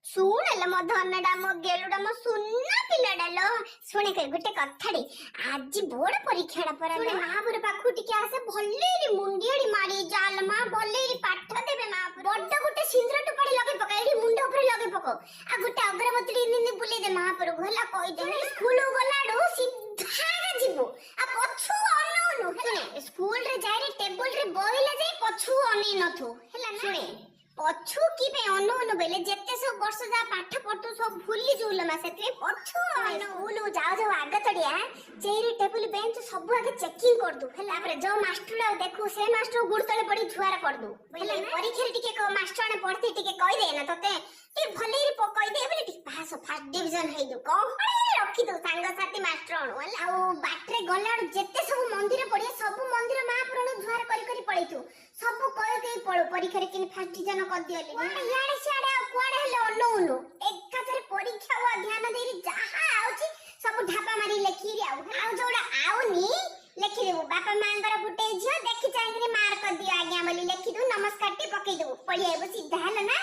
ଶୁଣେଲ ମୋ ଧନଟା ମୋ ଗେଲୁଟା ମୋ ସୁନା ପିଲାଟା ଲୋ ଶୁଣେ ଗୋଟେ କଥାଟେ ଆଜି ବୋର୍ଡ ପରୀକ୍ଷାଟା ପରା ଶୁଣେ ମାପୁର ପାଖକୁ ଟିକେ ଆସେ ଭଲେଇରି ମୁଣ୍ଡିଆଡି ମାରି ଚାଲ ମା ଭଲେଇରି ପାଠ ଦେବେ ମା ବଡ ଗୋଟେ ସିନ୍ଦୁର ଟୁପାଡି ଲଗେଇ ପକା ଏଠି ମୁଣ୍ଡ ଉପରେ ଲଗେଇ ପକ ଆଉ ଗୋଟେ ଅଗରବତୀ ନିନି ବୁଲେଇ ଦେ ମାପୁରକୁ ହେଲା କହିଦେ ସ୍କୁଲ ଗଲାଡୁ ସିଧା ଯିବୁ ଆଉ ପଛୁ ଅନଉନୁ ଶୁଣେ ସ୍କୁଲରେ ଯାଇ ଟେବୁଲରେ ବହିଲା ଯାଇ ପଛୁ ଅନେଇ ନଥୁ ହେଲା ନା ଶୁଣେ पछु की पे अनु बेले जेते सब वर्ष जा पाठ पढ्तु सब भूली जुल मा सेते पछु अनु स्कूल जाओ जाओ आगे तड़िया चेरी टेबल बेंच सब आगे चेकिंग कर दु हला पर जो मास्टर देखु से मास्टर गुड़ तले पड़ी छुआर कर दु हला परीक्षा टिके को मास्टर ने पढ़ती टिके कहि दे ना तते टी भलेरी पकई दे बोले टी पास फर्स्ट डिवीजन हे दु कहळे रखी दु संग साथी मास्टर अनु हला आ बाटरे गला जेते सब मंदिर पड़ी सब मंदिर महापुराण झुआर करी करी पळितु सब कय के पळो परीक्षा रे किन फर्स्ट डिवीजन कर दियले याडे सियाडे कुआडे हेले अनउनु एकाथरे परीक्षा व ध्यान देरी जहा आउची सब ढापा मारी लेखी रे आ जोडा आउनी लेखि देबो बापा मांगर गुटे झियो देखि चाहि मार्क दियो आज्ञा बोली लेखि दउ नमस्कार टी पकई दउ पळी आइबो सीधा हला ना।